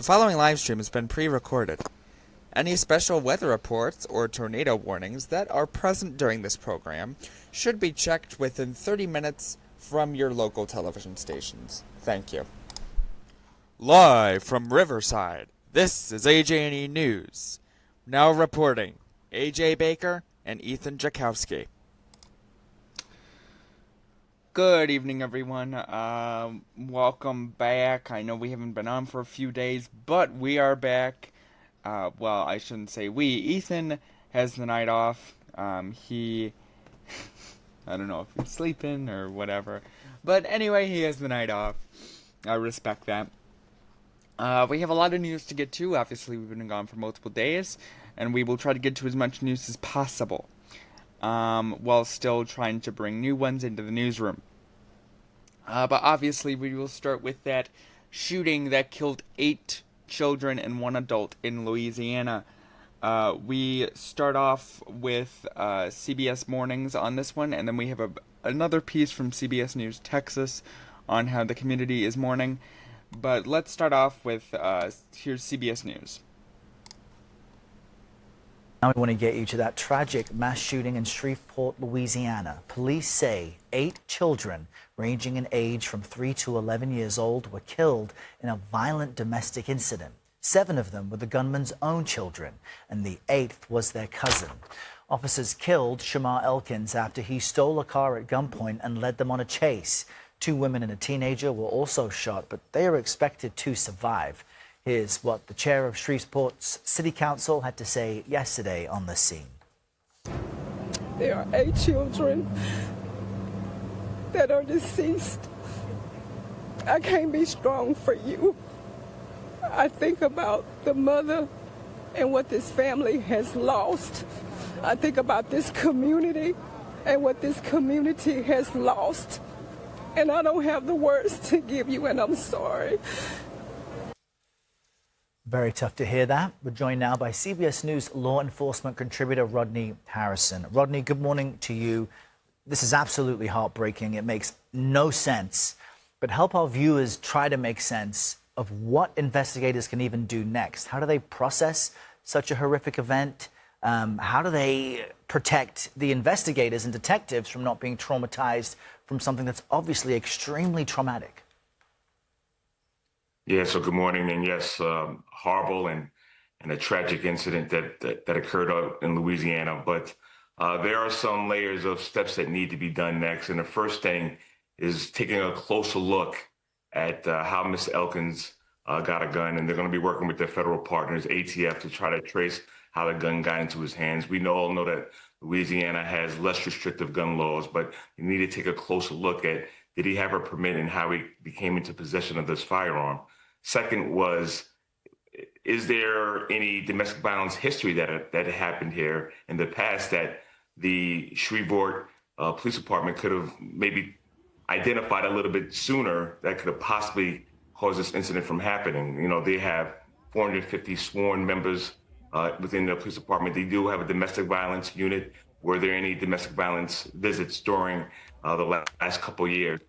The following live stream has been pre-recorded. Any special weather reports or tornado warnings that are present during this program should be checked within 30 minutes from your local television stations. Thank you. Live from Riverside, this is AJ&E News. Now reporting, AJ Baker and Ethan Jakowski. Good evening, everyone. Welcome back. I know we haven't been on for a few days, but we are back. Well, I shouldn't say we. Ethan has the night off. I don't know if he's sleeping or whatever. But anyway, he has the night off. I respect that. We have a lot of news to get to. Obviously, we've been gone for multiple days, and we will try to get to as much news as possible, while still trying to bring new ones into the newsroom. But obviously, we will start with that shooting that killed 8 children and 1 adult in Louisiana. We start off with CBS Mornings on this one, and then we have another piece from CBS News Texas on how the community is mourning. But let's start off with, here's CBS News. Now we want to get you to that tragic mass shooting in Shreveport, Louisiana. Police say 8 children ranging in age from 3 to 11 years old were killed in a violent domestic incident. 7 of them were the gunman's own children, and the 8th was their cousin. Officers killed Shamar Elkins after he stole a car at gunpoint and led them on a chase. 2 women and a teenager were also shot, but they are expected to survive. Here's what the chair of Shreveport's City Council had to say yesterday on the scene. There are 8 children that are deceased. I can't be strong for you. I think about the mother and what this family has lost. I think about this community and what this community has lost. And I don't have the words to give you, and I'm sorry. Very tough to hear that. We're joined now by CBS News law enforcement contributor Rodney Harrison. Rodney, good morning to you. This is absolutely heartbreaking. It makes no sense. But help our viewers try to make sense of what investigators can even do next. How do they process such a horrific event? How do they protect the investigators and detectives from not being traumatized from something that's obviously extremely traumatic? Yeah, so good morning. And yes, horrible and a tragic incident that occurred out in Louisiana. But there are some layers of steps that need to be done next. And the first thing is taking a closer look at how Mr. Elkins got a gun. And they're going to be working with their federal partners, ATF, to try to trace how the gun got into his hands. We all know that Louisiana has less restrictive gun laws, but you need to take a closer look at, did he have a permit and how he became into possession of this firearm? Second was, is there any domestic violence history that happened here in the past that the Shreveport Police Department could have maybe identified a little bit sooner that could have possibly caused this incident from happening? You know, they have 450 sworn members within the police department. They do have a domestic violence unit. Were there any domestic violence visits during the last couple of years?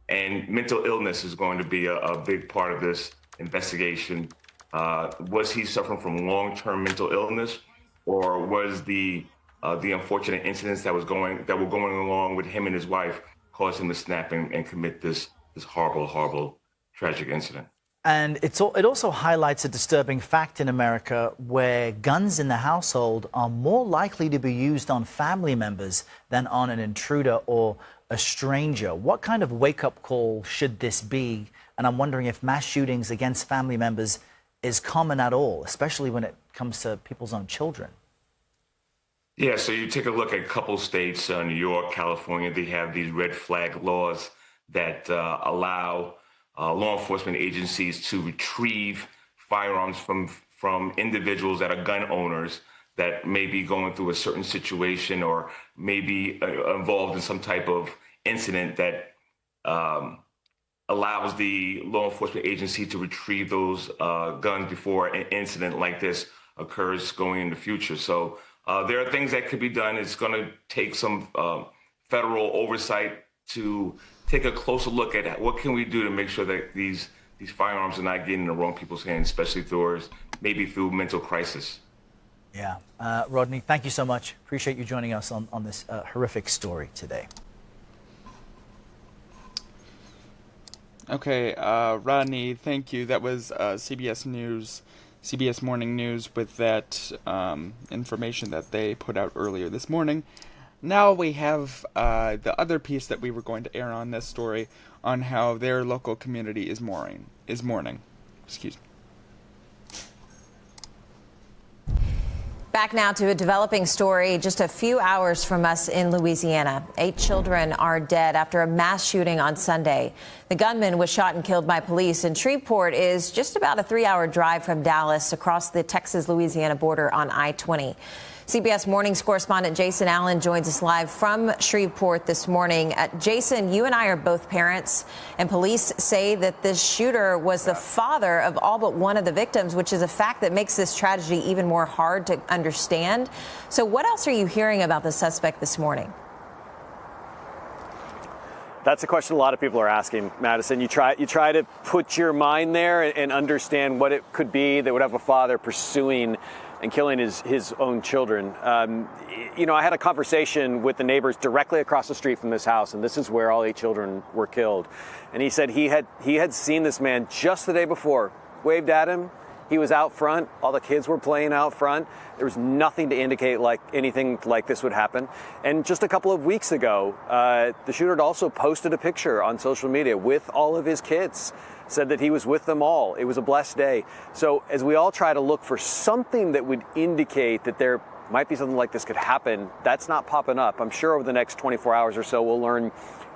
And mental illness is going to be a big part of this investigation. Was he suffering from long-term mental illness, or was the unfortunate incidents that were going along with him and his wife cause him to snap and commit this horrible, tragic incident? And it also highlights a disturbing fact in America where guns in the household are more likely to be used on family members than on an intruder or a stranger. What kind of wake-up call should this be? And I'm wondering if mass shootings against family members is common at all, especially when it comes to people's own children. Yeah, so you take a look at a couple states, New York, California, they have these red flag laws that allow law enforcement agencies to retrieve firearms from individuals that are gun owners that may be going through a certain situation or may be involved in some type of incident that allows the law enforcement agency to retrieve those guns before an incident like this occurs going in the future. So there are things that could be done. It's going to take some federal oversight to take a closer look at what can we do to make sure that these these firearms are not getting in the wrong people's hands, especially maybe through mental crisis. Yeah. Rodney, thank you so much. Appreciate you joining us on this horrific story today. Okay, Rodney, thank you. That was CBS Morning News with that information that they put out earlier this morning. Now we have the other piece that we were going to air on this story on how their local community is mourning. Excuse me. Back now to a developing story just a few hours from us in Louisiana. 8 children are dead after a mass shooting on Sunday. The gunman was shot and killed by police, and Shreveport is just about a 3-hour drive from Dallas across the Texas-Louisiana border on I-20. CBS Mornings correspondent Jason Allen joins us live from Shreveport this morning. Jason, you and I are both parents, and police say that this shooter was the father of all but one of the victims, which is a fact that makes this tragedy even more hard to understand. So what else are you hearing about the suspect this morning? That's a question a lot of people are asking, Madison. You try to put your mind there and understand what it could be that would have a father pursuing and killing his own children. I had a conversation with the neighbors directly across the street from this house, and this is where all 8 children were killed. And he said he had seen this man just the day before, waved at him. He was out front. All the kids were playing out front. There was nothing to indicate like anything like this would happen. And just a couple of weeks ago, the shooter had also posted a picture on social media with all of his kids. Said that he was with them all. It was a blessed day. So as we all try to look for something that would indicate that there might be something like this could happen, that's not popping up. I'm sure over the next 24 hours or so, we'll learn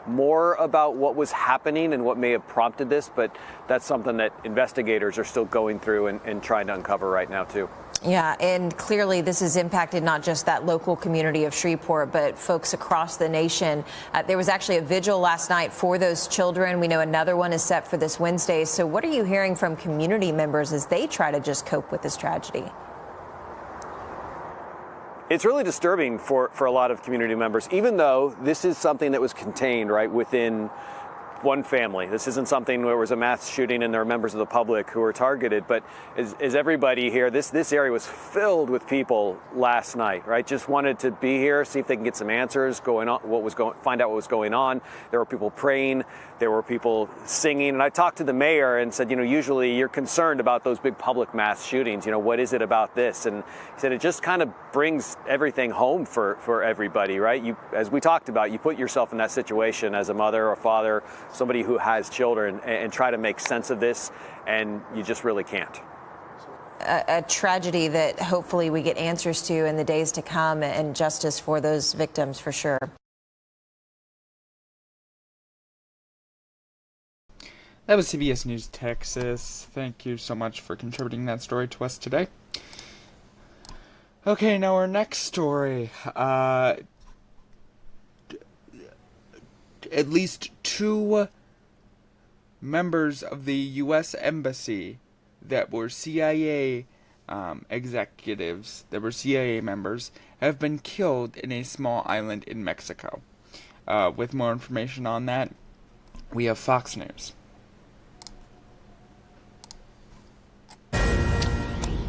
more about what was happening and what may have prompted this, but that's something that investigators are still going through and trying to uncover right now, too. Yeah, and clearly this has impacted not just that local community of Shreveport, but folks across the nation. There was actually a vigil last night for those children. We know another one is set for this Wednesday. So what are you hearing from community members as they try to just cope with this tragedy? It's really disturbing for a lot of community members, even though this is something that was contained right within one family. This isn't something where it was a mass shooting and there are members of the public who were targeted. But as everybody here, this area was filled with people last night, right? Just wanted to be here, see if they can get some answers find out what was going on. There were people praying. There were people singing. And I talked to the mayor and said, usually you're concerned about those big public mass shootings. What is it about this? And he said it just kind of brings everything home for everybody, right? As we talked about, you put yourself in that situation as a mother or father, somebody who has children, and try to make sense of this, and you just really can't. A tragedy that hopefully we get answers to in the days to come, and justice for those victims for sure. That was CBS News Texas. Thank you so much for contributing that story to us today. Okay, now our next story. At least 2 members of the U.S. Embassy that were CIA executives, that were CIA members, have been killed in a small island in Mexico. With more information on that, we have Fox News.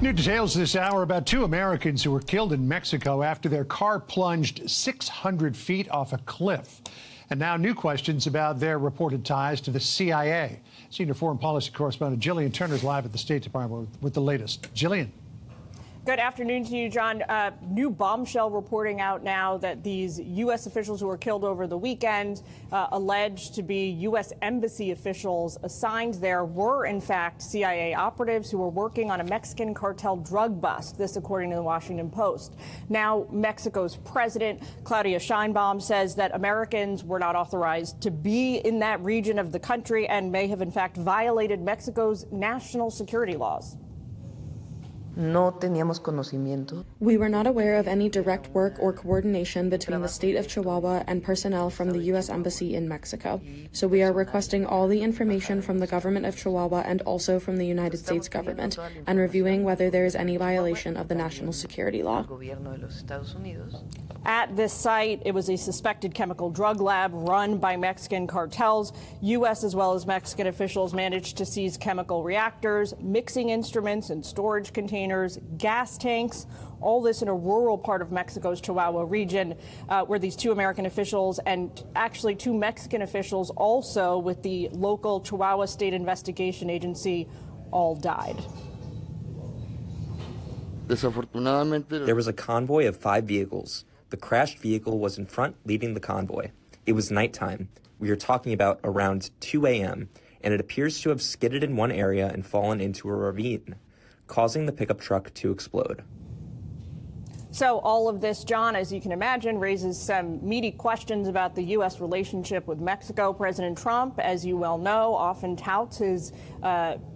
New details this hour about 2 Americans who were killed in Mexico after their car plunged 600 feet off a cliff. And now new questions about their reported ties to the CIA. Senior foreign policy correspondent Jillian Turner is live at the State Department with the latest. Jillian. Good afternoon to you, John. New bombshell reporting out now that these U.S. officials who were killed over the weekend, alleged to be U.S. embassy officials assigned there, were in fact CIA operatives who were working on a Mexican cartel drug bust. This according to the Washington Post. Now, Mexico's president, Claudia Sheinbaum, says that Americans were not authorized to be in that region of the country and may have in fact violated Mexico's national security laws. No teníamos conocimiento. We were not aware of any direct work or coordination between the state of Chihuahua and personnel from the U.S. Embassy in Mexico. So we are requesting all the information from the government of Chihuahua and also from the United States government and reviewing whether there is any violation of the national security law. At this site, it was a suspected chemical drug lab run by Mexican cartels. U.S. as well as Mexican officials managed to seize chemical reactors, mixing instruments and storage containers, gas tanks, all this in a rural part of Mexico's Chihuahua region, where these two American officials and actually two Mexican officials also with the local Chihuahua State Investigation Agency all died. There was a convoy of 5 vehicles. The crashed vehicle was in front, leading the convoy. It was nighttime. We are talking about around 2 a.m., and it appears to have skidded in one area and fallen into a ravine, causing the pickup truck to explode. So all of this, John, as you can imagine, raises some meaty questions about the U.S. relationship with Mexico. President Trump, as you well know, often touts his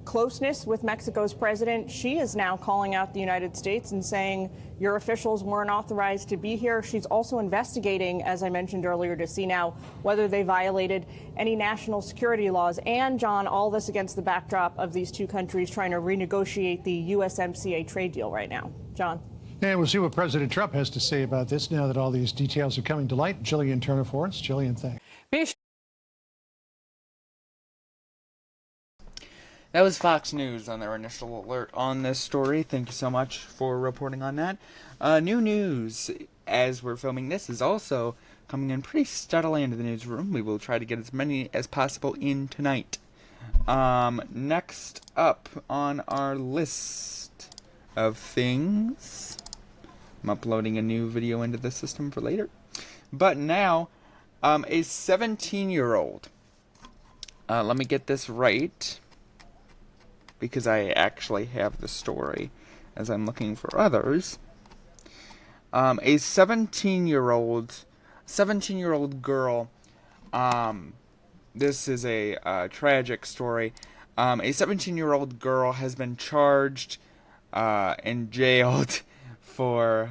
closeness with Mexico's president. She is now calling out the United States and saying your officials weren't authorized to be here. She's also investigating, as I mentioned earlier, to see now whether they violated any national security laws. And, John, all this against the backdrop of these two countries trying to renegotiate the USMCA trade deal right now. John. And we'll see what President Trump has to say about this now that all these details are coming to light. Jillian Turner for us. Jillian, thanks. That was Fox News on their initial alert on this story. Thank you so much for reporting on that. New news, as we're filming this, is also coming in pretty steadily into the newsroom. We will try to get as many as possible in tonight. Next up on our list of things, I'm uploading a new video into the system for later. But now, a 17-year-old, let me get this right, because I actually have the story as I'm looking for others. A 17-year-old girl, this is a tragic story. A 17-year-old girl has been charged and jailed for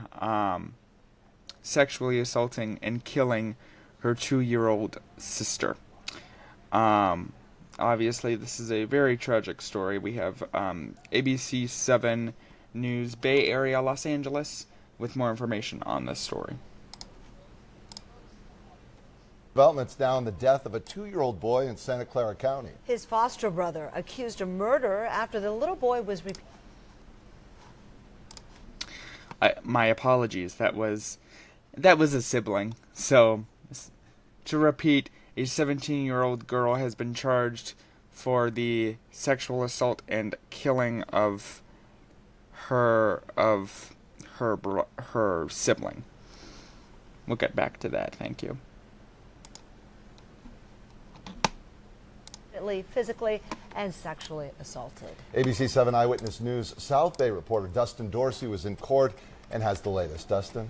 sexually assaulting and killing her 2-year-old sister. Obviously, this is a very tragic story. We have ABC 7 News, Bay Area, Los Angeles, with more information on this story. Developments now in the death of a 2-year-old boy in Santa Clara County. His foster brother accused of murder after the little boy was my apologies. That was a sibling. So, to repeat, a 17-year-old girl has been charged for the sexual assault and killing of her sibling. We'll get back to that. Thank you. physically and sexually assaulted. ABC 7 Eyewitness News South Bay reporter Dustin Dorsey was in court and has the latest. Dustin.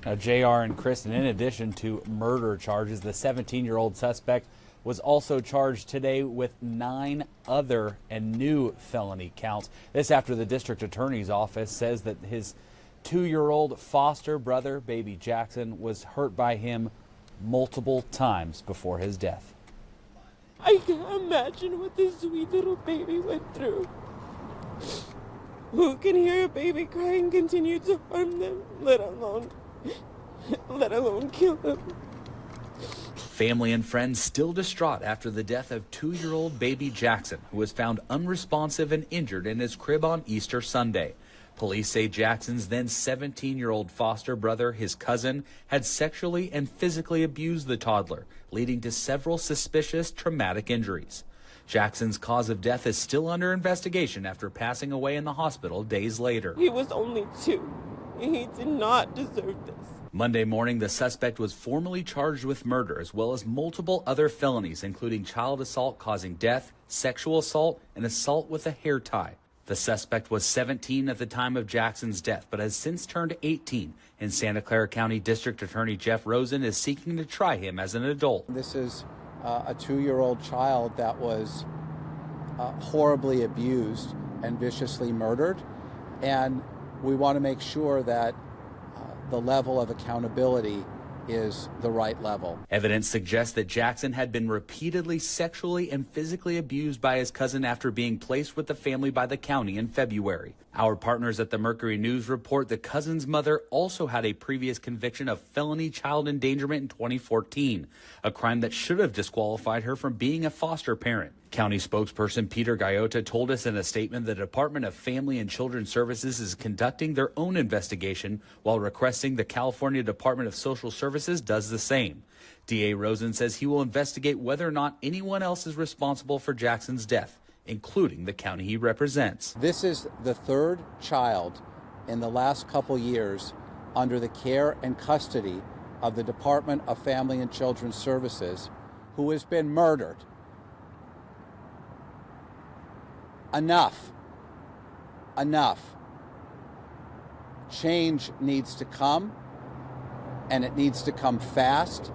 Now, JR and Kristen, in addition to murder charges, the 17-year-old suspect was also charged today with 9 other and new felony counts. This after the district attorney's office says that his 2-year-old foster brother, baby Jackson, was hurt by him multiple times before his death. I can't imagine what this sweet little baby went through. Who can hear a baby cry and continue to harm them, let alone kill them? Family and friends still distraught after the death of 2-year-old baby Jackson, who was found unresponsive and injured in his crib on Easter Sunday. Police say Jackson's then 17-year-old foster brother, his cousin, had sexually and physically abused the toddler, leading to several suspicious traumatic injuries. Jackson's cause of death is still under investigation after passing away in the hospital days later. He was only 2. He did not deserve this. Monday morning, the suspect was formally charged with murder as well as multiple other felonies, including child assault causing death, sexual assault, and assault with a hair tie. The suspect was 17 at the time of Jackson's death, but has since turned 18, and Santa Clara County District Attorney Jeff Rosen is seeking to try him as an adult. This is a 2-year-old child that was horribly abused and viciously murdered. And we want to make sure that the level of accountability is the right level. Evidence suggests that Jackson had been repeatedly sexually and physically abused by his cousin after being placed with the family by the county in February. Our partners at the Mercury News report the cousin's mother also had a previous conviction of felony child endangerment in 2014, a crime that should have disqualified her from being a foster parent. County spokesperson Peter Gaiota told us in a statement the Department of Family and Children's Services is conducting their own investigation while requesting the California Department of Social Services does the same. DA Rosen says he will investigate whether or not anyone else is responsible for Jackson's death, including the county he represents. This is the third child in the last couple years under the care and custody of the Department of Family and Children's Services who has been murdered. Enough. Enough. Change needs to come, and it needs to come fast,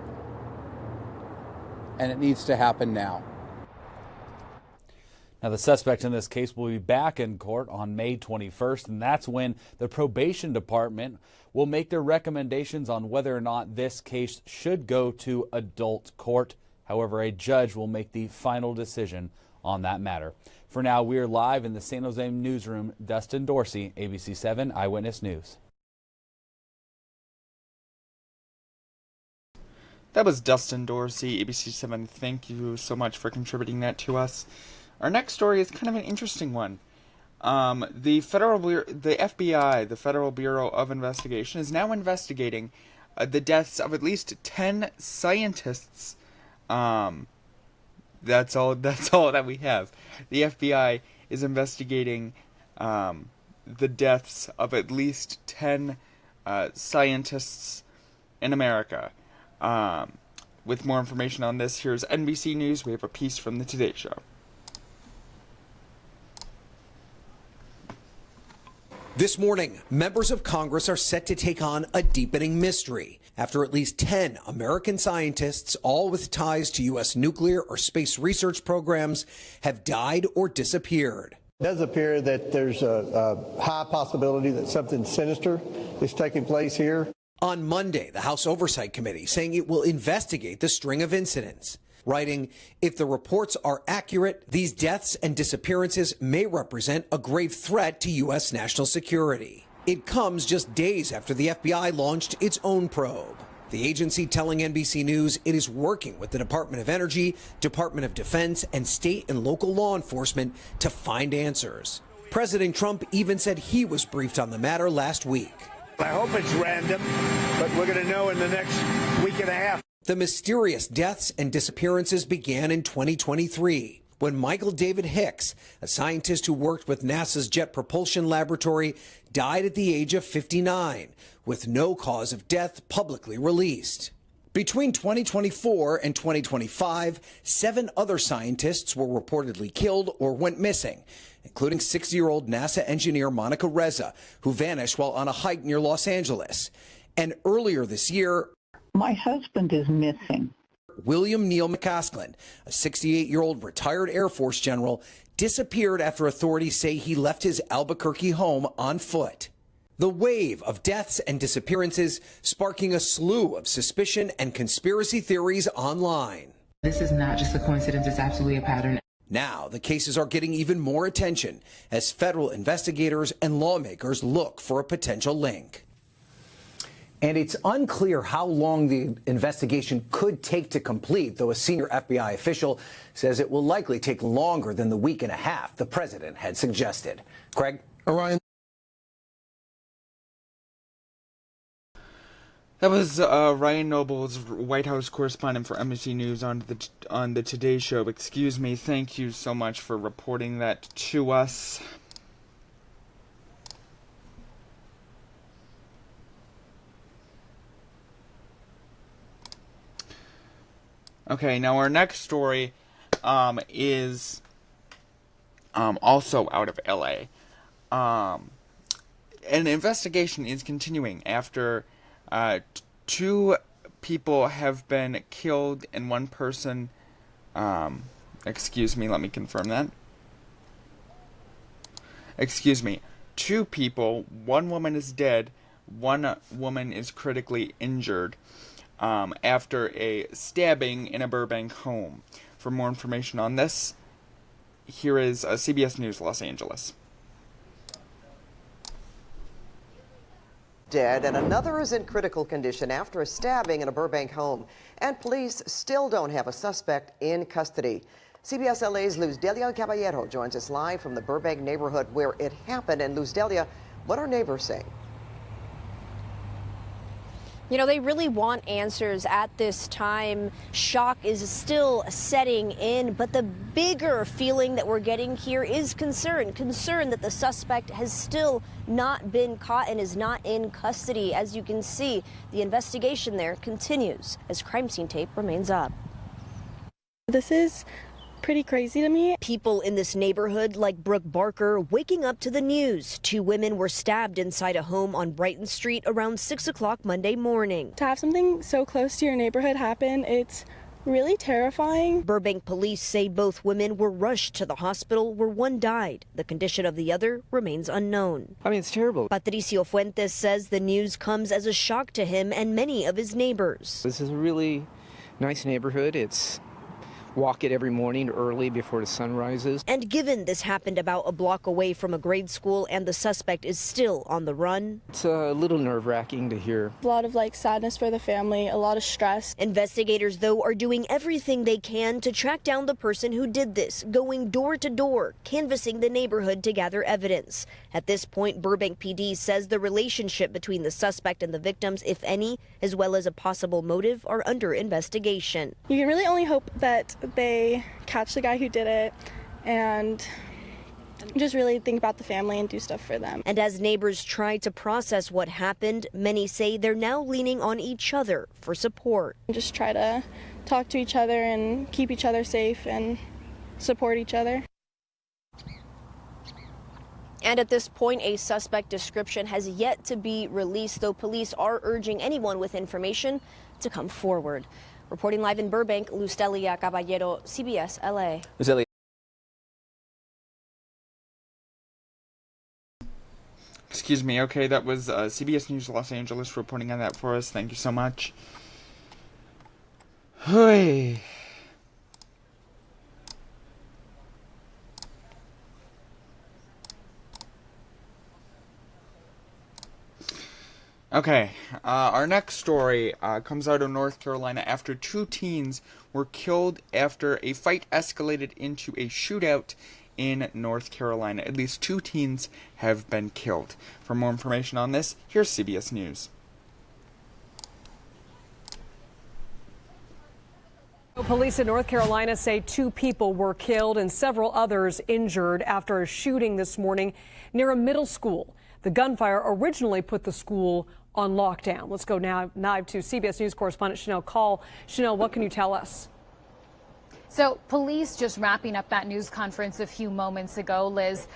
and it needs to happen now. Now, the suspect in this case will be back in court on May 21st, and that's when the probation department will make their recommendations on whether or not this case should go to adult court. However, a judge will make the final decision on that matter. For now, we are live in the San Jose newsroom. Dustin Dorsey, ABC 7 Eyewitness News. That was Dustin Dorsey, ABC 7. Thank you so much for contributing that to us. Our next story is kind of an interesting one. The FBI, the Federal Bureau of Investigation, is now investigating the deaths of at least 10 scientists. That's all that we have. The FBI is investigating the deaths of at least 10 scientists in America. With more information on this, here's NBC News. We have a piece from the Today Show. This morning, members of Congress are set to take on a deepening mystery after at least 10 American scientists, all with ties to U.S. nuclear or space research programs, have died or disappeared. It does appear that there's a high possibility that something sinister is taking place here. On Monday, the House Oversight Committee saying it will investigate the string of incidents, writing, if the reports are accurate, these deaths and disappearances may represent a grave threat to U.S. national security. It comes just days after the FBI launched its own probe. The agency telling NBC News it is working with the Department of Energy, Department of Defense, and state and local law enforcement to find answers. President Trump even said he was briefed on the matter last week. I hope it's random, but we're going to know in the next week and a half. The mysterious deaths and disappearances began in 2023 when Michael David Hicks, a scientist who worked with NASA's Jet Propulsion Laboratory, died at the age of 59, with no cause of death publicly released. Between 2024 and 2025, 7 other scientists were reportedly killed or went missing, including 60-year-old NASA engineer Monica Reza, who vanished while on a hike near Los Angeles. And earlier this year, my husband is missing. William Neal McCasklen, a 68-year-old retired Air Force general, disappeared after authorities say he left his Albuquerque home on foot. The wave of deaths and disappearances sparking a slew of suspicion and conspiracy theories online. This is not just a coincidence, it's absolutely a pattern. Now, the cases are getting even more attention as federal investigators and lawmakers look for a potential link. And it's unclear how long the investigation could take to complete, though a senior FBI official says it will likely take longer than the week and a half the president had suggested. Craig? Orion. That was Ryan Nobles, White House correspondent for NBC News on the Today Show. Excuse me. Thank you so much for reporting that to us. Okay, now our next story is also out of LA. An investigation is continuing after 2 people have been killed and 1 person, excuse me, let me confirm that. excuse me, 2 people, 1 woman is dead, 1 woman is critically injured after a stabbing in a Burbank home. For more information on this, here is CBS News Los Angeles. Dead, and another is in critical condition after a stabbing in a Burbank home. And police still don't have a suspect in custody. CBS LA's Luz Delia Caballero joins us live from the Burbank neighborhood where it happened. And Luz Delia, what are neighbors saying? You know, they really want answers at this time. Shock is still setting in, but the bigger feeling that we're getting here is concern that the suspect has still not been caught and is not in custody. As you can see, the investigation there continues as crime scene tape remains up. This is pretty crazy to me. People in this neighborhood, like Brooke Barker, waking up to the news. 2 women were stabbed inside a home on Brighton Street around 6 o'clock Monday morning. To have something so close to your neighborhood happen, it's really terrifying. Burbank police say both women were rushed to the hospital where 1 died. The condition of the other remains unknown. I mean, it's terrible. Patricio Fuentes says the news comes as a shock to him and many of his neighbors. This is a really nice neighborhood. It's walk it every morning early before the sun rises. And given this happened about a block away from a grade school and the suspect is still on the run, it's a little nerve-wracking to hear. A lot of sadness for the family, a lot of stress. Investigators, though, are doing everything they can to track down the person who did this, going door to door, canvassing the neighborhood to gather evidence. At this point, Burbank PD says the relationship between the suspect and the victims, if any, as well as a possible motive, are under investigation. You can really only hope that they catch the guy who did it and just really think about the family and do stuff for them. And as neighbors try to process what happened, many say they're now leaning on each other for support. Just try to talk to each other and keep each other safe and support each other. And at this point, a suspect description has yet to be released, though police are urging anyone with information to come forward. Reporting live in Burbank, Luz Delia Caballero, CBS LA. Excuse me. Okay, that was CBS News Los Angeles reporting on that for us. Thank you so much. Hey. Okay, our next story comes out of North Carolina after 2 teens were killed after a fight escalated into a shootout in North Carolina. At least 2 teens have been killed. For more information on this, here's CBS News. Police in North Carolina say 2 people were killed and several others injured after a shooting this morning near a middle school. The gunfire originally put the school on lockdown. Let's go now live to CBS News correspondent Chanel Call. Chanel, what can you tell us? So police just wrapping up that news conference a few moments ago, Liz,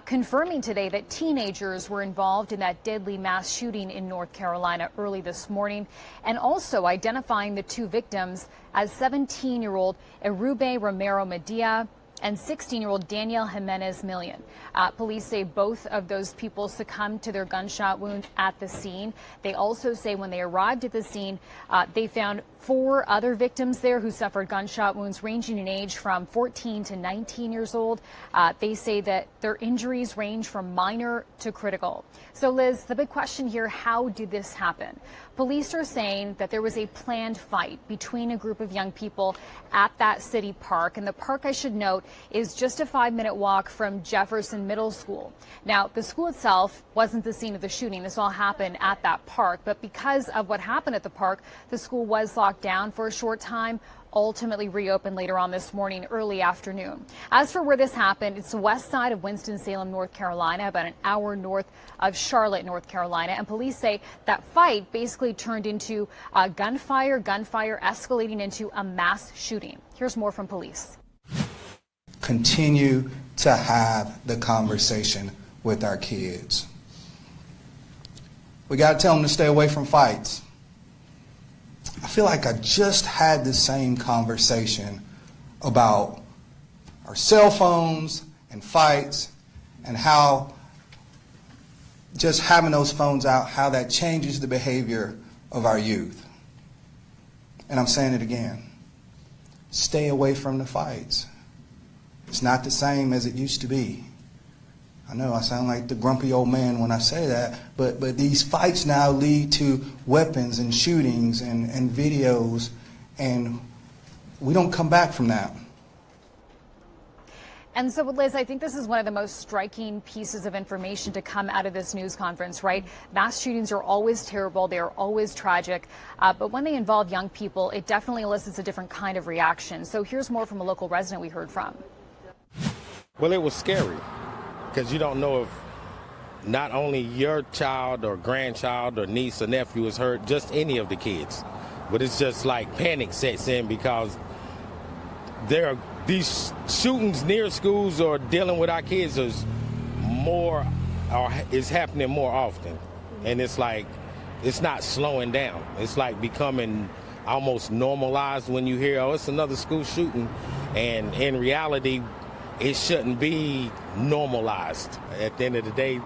confirming today that teenagers were involved in that deadly mass shooting in North Carolina early this morning, and also identifying the 2 victims as 17-year-old Erube Romero Medina and 16-year-old Danielle Jimenez Million. Police say both of those people succumbed to their gunshot wounds at the scene. They also say when they arrived at the scene, they found 4 other victims there who suffered gunshot wounds ranging in age from 14 to 19 years old. They say that their injuries range from minor to critical. So, Liz, the big question here, how did this happen? Police are saying that there was a planned fight between a group of young people at that city park. And the park, I should note, is just a 5-minute walk from Jefferson Middle School. Now, the school itself wasn't the scene of the shooting. This all happened at that park. But because of what happened at the park, the school was locked down for a short time, ultimately reopened later on this morning, early afternoon. As for where this happened, it's the west side of Winston-Salem, North Carolina, about an hour north of Charlotte, North Carolina. And police say that fight basically turned into gunfire escalating into a mass shooting. Here's more from police. Continue to have the conversation with our kids. We got to tell them to stay away from fights. I feel like I just had the same conversation about our cell phones and fights, and how just having those phones out, how that changes the behavior of our youth. And I'm saying it again. Stay away from the fights. It's not the same as it used to be. I know I sound like the grumpy old man when I say that, but these fights now lead to weapons and shootings and videos, and we don't come back from that. And so, Liz, I think this is one of the most striking pieces of information to come out of this news conference, right? Mass shootings are always terrible. They are always tragic. But when they involve young people, it definitely elicits a different kind of reaction. So here's more from a local resident we heard from. Well, it was scary because you don't know if not only your child or grandchild or niece or nephew is hurt, just any of the kids. But it's just like panic sets in because there are these shootings near schools or dealing with our kids is happening more often. And it's like, it's not slowing down. It's like becoming almost normalized when you hear, oh, it's another school shooting. And in reality, it shouldn't be normalized. At the end of the day,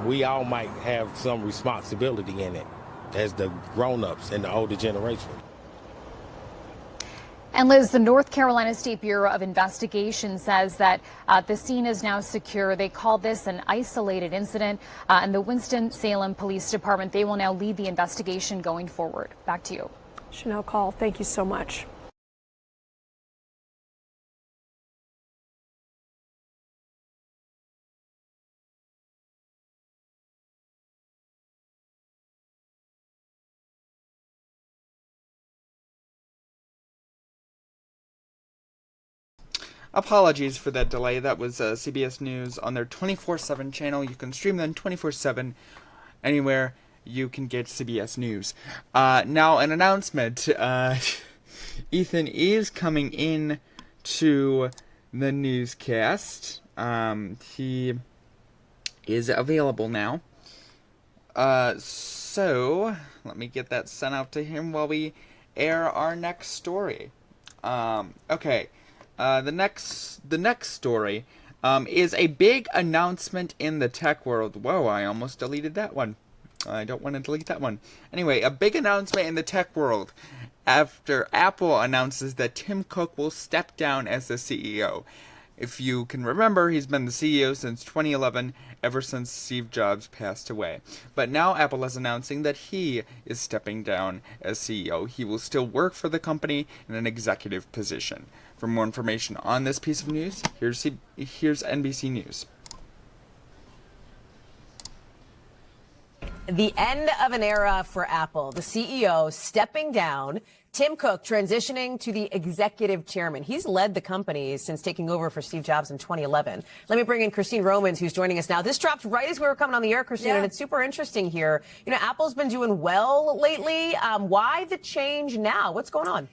we all might have some responsibility in it as the grown-ups and the older generation. And Liz, the North Carolina State Bureau of Investigation says that the scene is now secure. They call this an isolated incident. And the Winston-Salem Police Department, they will now lead the investigation going forward. Back to you. Chanel Call, thank you so much. Apologies for that delay. That was CBS News on their 24/7 channel. You can stream them 24/7 anywhere you can get CBS News. Now, an announcement. Ethan is coming in to the newscast. He is available now. So, let me get that sent out to him while we air our next story. Okay. The next story is a big announcement in the tech world. Whoa, I almost deleted that one. I don't want to delete that one. Anyway, a big announcement in the tech world after Apple announces that Tim Cook will step down as the CEO. If you can remember, he's been the CEO since 2011, ever since Steve Jobs passed away. But now Apple is announcing that he is stepping down as CEO. He will still work for the company in an executive position. For more information on this piece of news, here's NBC News. The end of an era for Apple. The CEO stepping down. Tim Cook transitioning to the executive chairman. He's led the company since taking over for Steve Jobs in 2011. Let me bring in Christine Romans, who's joining us now. This dropped right as we were coming on the air, Christine, and it's super interesting here. You know, Apple's been doing well lately. Why the change now? What's going on?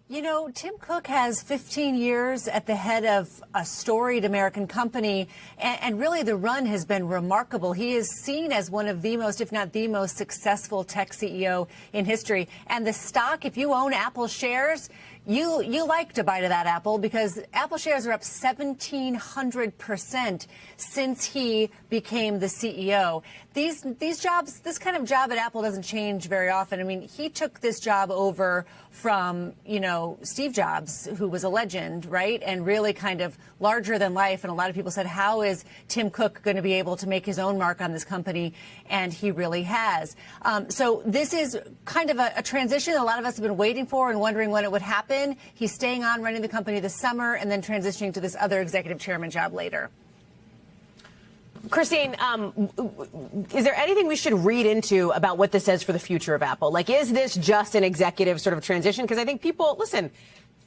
You know, Tim Cook has 15 years at the head of a storied American company, and really the run has been remarkable. He is seen as one of the most, if not the most successful tech CEO in history. And the stock, if you own Apple shares, you like to buy to that Apple, because Apple shares are up 1,700% since he became the CEO. These jobs, this kind of job at Apple doesn't change very often. I mean, he took this job over from, you know, Steve Jobs, who was a legend, right? And really kind of larger than life. And a lot of people said, how is Tim Cook going to be able to make his own mark on this company? And he really has. So this is kind of a transition a lot of us have been waiting for and wondering when it would happen. He's staying on running the company this summer and then transitioning to this other executive chairman job later. Christine, is there anything we should read into about what this says for the future of Apple? Like, is this just an executive sort of transition? Because I think people, listen,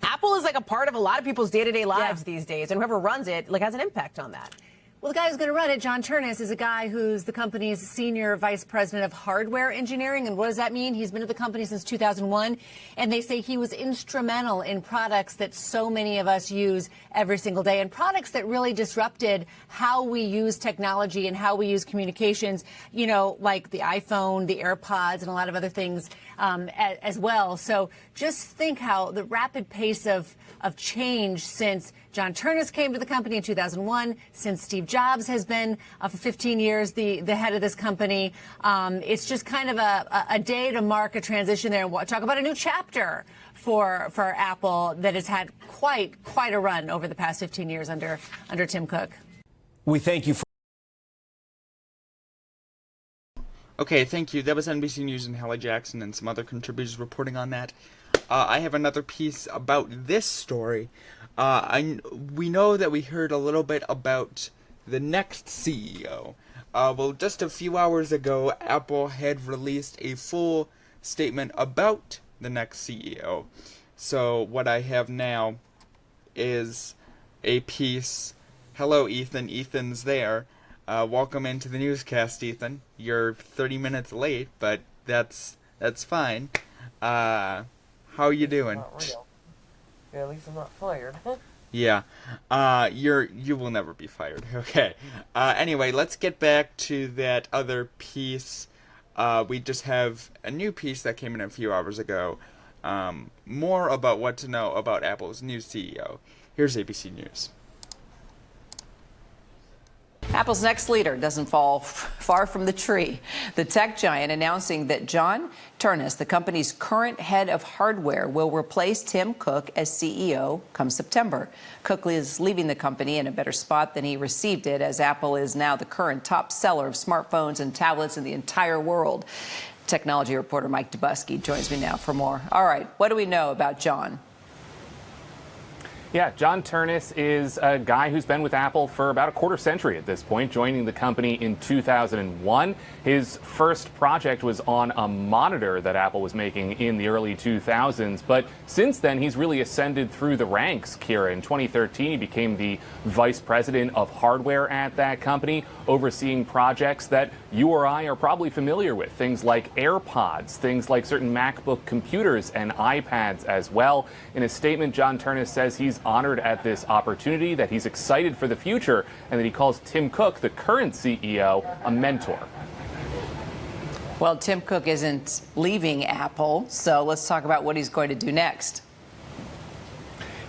Apple is like a part of a lot of people's day-to-day lives these days, and whoever runs it like has an impact on that. Well, the guy who's going to run it, John Turnus, is a guy who's the company's senior vice president of hardware engineering. And what does that mean? He's been at the company since 2001. And they say he was instrumental in products that so many of us use every single day, and products that really disrupted how we use technology and how we use communications, you know, like the iPhone, the AirPods, and a lot of other things as well. So just think how the rapid pace of change since John Ternus came to the company in 2001. Since Steve Jobs has been for 15 years the head of this company, it's just kind of a day to mark a transition there. Talk about a new chapter for Apple that has had quite a run over the past 15 years under Tim Cook. We thank you for. Okay, thank you. That was NBC News and Hallie Jackson and some other contributors reporting on that. I have another piece about this story. We know that we heard a little bit about the next CEO. Well, just a few hours ago, Apple had released a full statement about the next CEO. So what I have now is a piece. Hello, Ethan. Ethan's there. Welcome into the newscast, Ethan. You're 30 minutes late, but that's fine. How you doing? Not real. Yeah, at least I'm not fired. Yeah. You will never be fired. Okay. Anyway, let's get back to that other piece. We just have a new piece that came in a few hours ago. More about what to know about Apple's new CEO. Here's ABC News. Apple's next leader doesn't fall far from the tree. The tech giant announcing that John Ternus, the company's current head of hardware, will replace Tim Cook as CEO come September. Cook is leaving the company in a better spot than he received it, as Apple is now the current top seller of smartphones and tablets in the entire world. Technology reporter Mike Dubusky joins me now for more. All right, what do we know about John? Yeah, John Ternus is a guy who's been with Apple for about a quarter century at this point, joining the company in 2001. His first project was on a monitor that Apple was making in the early 2000s, but since then he's really ascended through the ranks, Kira. In 2013, he became the vice president of hardware at that company, overseeing projects that you or I are probably familiar with, things like AirPods, things like certain MacBook computers and iPads as well. In a statement, John Ternus says he's honored at this opportunity, that he's excited for the future, and that he calls Tim Cook, the current CEO, a mentor. Well, Tim Cook isn't leaving Apple, so let's talk about what he's going to do next.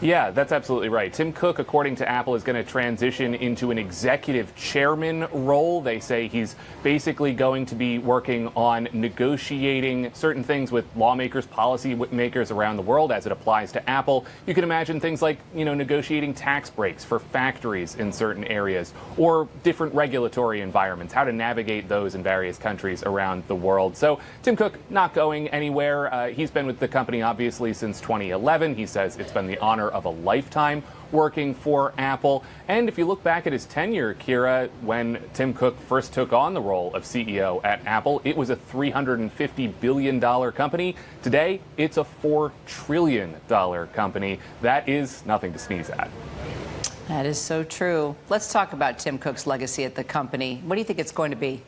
Yeah, that's absolutely right. Tim Cook, according to Apple, is going to transition into an executive chairman role. They say he's basically going to be working on negotiating certain things with lawmakers, policy makers around the world as it applies to Apple. You can imagine things like, negotiating tax breaks for factories in certain areas or different regulatory environments, how to navigate those in various countries around the world. So Tim Cook not going anywhere. He's been with the company, obviously, since 2011. He says it's been the honor of a lifetime working for Apple. And if you look back at his tenure, Kira, when Tim Cook first took on the role of CEO at Apple, it was a $350 billion company. Today, it's a $4 trillion company. That is nothing to sneeze at. That is so true. Let's talk about Tim Cook's legacy at the company. What do you think it's going to be?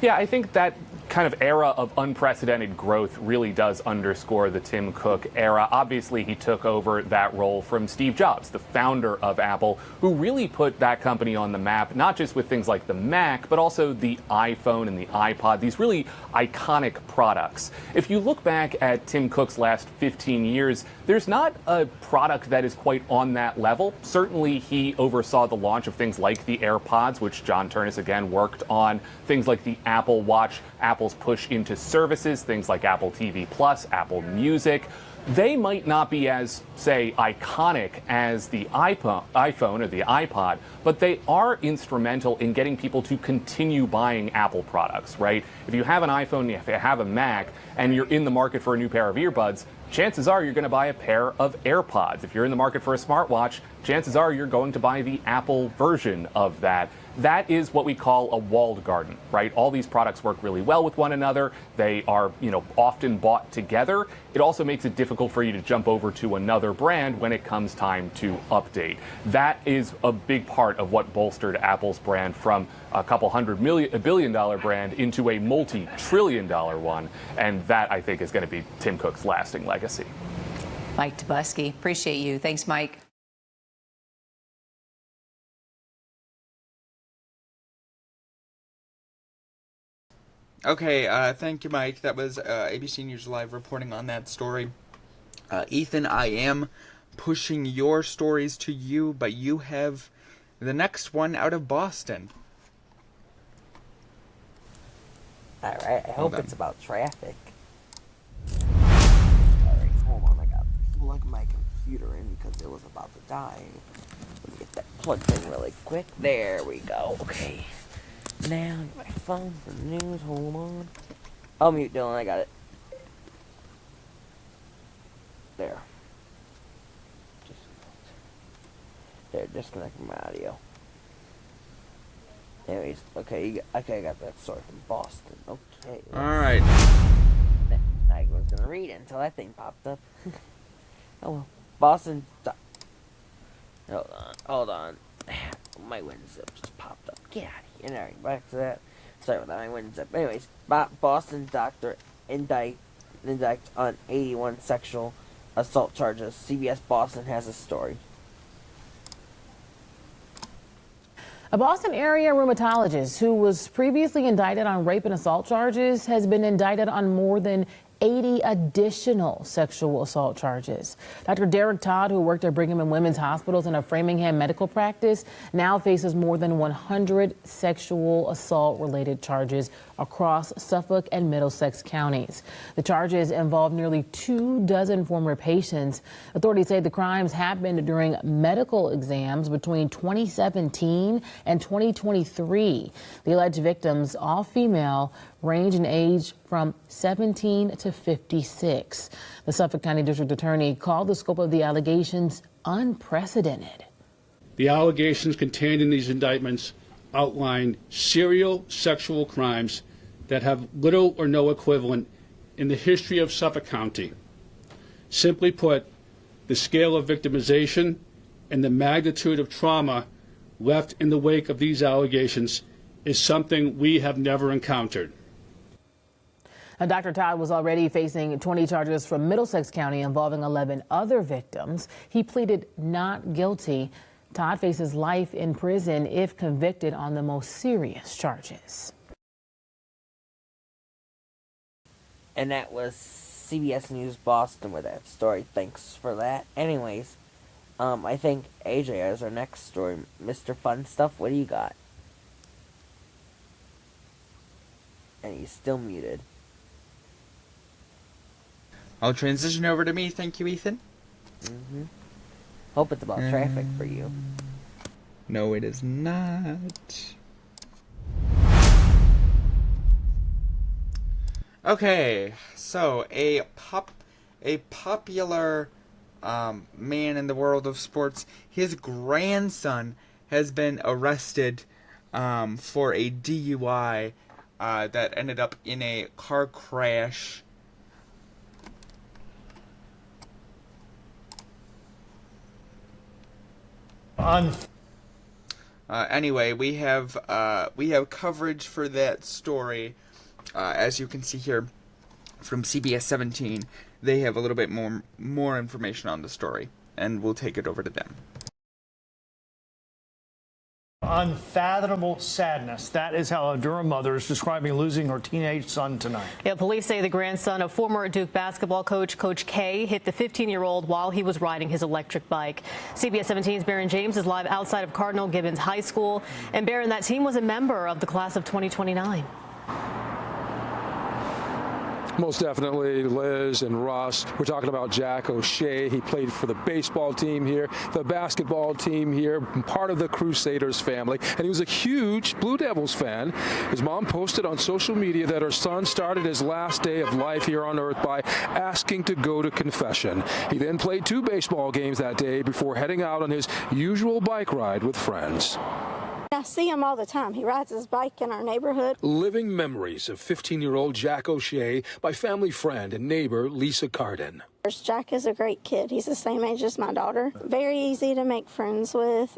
Yeah, I think that kind of era of unprecedented growth really does underscore the Tim Cook era. Obviously, he took over that role from Steve Jobs, the founder of Apple, who really put that company on the map, not just with things like the Mac, but also the iPhone and the iPod, these really iconic products. If you look back at Tim Cook's last 15 years, there's not a product that is quite on that level. Certainly, he oversaw the launch of things like the AirPods, which John Ternus again worked on, things like the Apple Watch, Apple's push into services, things like Apple TV Plus, Apple Music. They might not be as, say, iconic as the iPhone or the iPod, but they are instrumental in getting people to continue buying Apple products, right? If you have an iPhone, if you have a Mac, and you're in the market for a new pair of earbuds, chances are you're going to buy a pair of AirPods. If you're in the market for a smartwatch, chances are you're going to buy the Apple version of that. That is what we call a walled garden, right? All these products work really well with one another. They are, often bought together. It also makes it difficult for you to jump over to another brand when it comes time to update. That is a big part of what bolstered Apple's brand from a couple $1 billion brand into a multi-trillion-dollar one. And that, I think, is going to be Tim Cook's lasting legacy. Mike Dubusky, appreciate you. Thanks, Mike. Okay, thank you, Mike. That was ABC News Live reporting on that story. Ethan, I am pushing your stories to you, but you have the next one out of Boston. All right, I hope on. it's about traffic. All right, hold on. I got to plug my computer in because it was about to die. Let me get that plugged in really quick. There we go. Okay. Now, my phone for the news. Hold on. I'll mute Dylan. I got it. There. There, disconnect my audio. Anyways, okay, I got that story from Boston. Okay. Alright. I was gonna read it until that thing popped up. Oh well. Boston. Hold on. My WinZip just popped up. Get out of here. Alright, back to that. Sorry about that, my WinZip. Anyways, Boston doctor indict on 81 sexual assault charges. CBS Boston has a story. A Boston area rheumatologist who was previously indicted on rape and assault charges has been indicted on more than 80 additional sexual assault charges. Dr. Derek Todd, who worked at Brigham and Women's Hospitals in a Framingham medical practice, now faces more than 100 sexual assault-related charges across Suffolk and Middlesex counties. The charges involve nearly 24 former patients. Authorities say the crimes happened during medical exams between 2017 and 2023. The alleged victims, all female, range in age from 17 to 56. The Suffolk County District Attorney called the scope of the allegations unprecedented. The allegations contained in these indictments outline serial sexual crimes that have little or no equivalent in the history of Suffolk County. Simply put, the scale of victimization and the magnitude of trauma left in the wake of these allegations is something we have never encountered. Dr. Todd was already facing 20 charges from Middlesex County involving 11 other victims. He pleaded not guilty. Todd faces life in prison if convicted on the most serious charges. And that was CBS News Boston with that story. Thanks for that. Anyways, I think AJ has our next story. Mr. Fun Stuff, what do you got? And he's still muted. I'll transition over to me. Thank you, Ethan. Hope it's about traffic for you. No, it is not. Okay, so a popular man in the world of sports, his grandson has been arrested for a DUI that ended up in a car crash. Anyway, we have coverage for that story, as you can see here from CBS 17. They have a little bit more information on the story, and we'll take it over to them. Unfathomable sadness. That is how a Durham mother is describing losing her teenage son tonight. Yeah, police say the grandson of former Duke basketball coach Coach K hit the 15-year-old while he was riding his electric bike. CBS 17's Barron James is live outside of Cardinal Gibbons High School. And Barron, that team was a member of the class of 2029. Most definitely, Liz and Russ. We're talking about Jack O'Shea. He played for the baseball team here, the basketball team here, part of the Crusaders family, and he was a huge Blue Devils fan. His mom posted on social media that her son started his last day of life here on Earth by asking to go to confession. He then played 2 baseball games that day before heading out on his usual bike ride with friends. I see him all the time. He rides his bike in our neighborhood. Living memories of 15-year-old Jack O'Shea by family friend and neighbor Lisa Carden. Jack is a great kid. He's the same age as my daughter. Very easy to make friends with.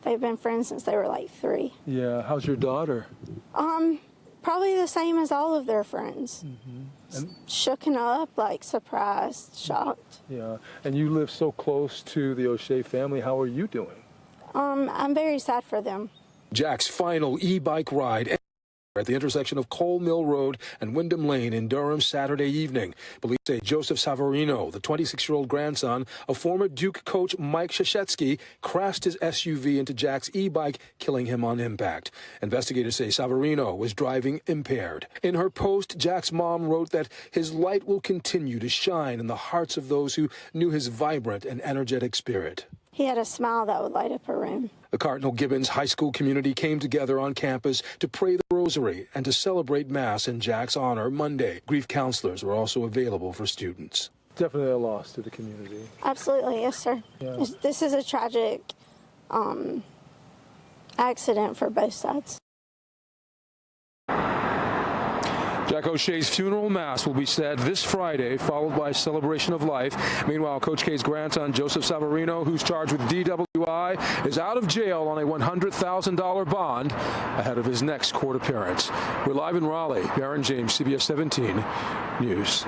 They've been friends since they were like 3. Yeah, how's your daughter? Probably the same as all of their friends. And, Shooken up, like surprised, shocked. yeah, and you live so close to the O'Shea family. How are you doing? I'm very sad for them. Jack's final e-bike ride at the intersection of Cole Mill Road and Wyndham Lane in Durham Saturday evening. Police say Joseph Savarino, the 26-year-old grandson of former Duke coach Mike Krzyzewski, crashed his SUV into Jack's e-bike, killing him on impact. Investigators say Savarino was driving impaired. In her post, Jack's mom wrote that his light will continue to shine in the hearts of those who knew his vibrant and energetic spirit. He had a smile that would light up a room. The Cardinal Gibbons High School community came together on campus to pray the rosary and to celebrate Mass in Jack's honor Monday. Grief counselors were also available for students. Definitely a loss to the community. Absolutely, yes, sir. Yeah. This is a tragic accident for both sides. Jack O'Shea's funeral mass will be said this Friday, followed by a celebration of life. Meanwhile, Coach K's grandson, Joseph Savarino, who's charged with DWI, is out of jail on a $100,000 bond ahead of his next court appearance. We're live in Raleigh. Baron James, CBS 17 News.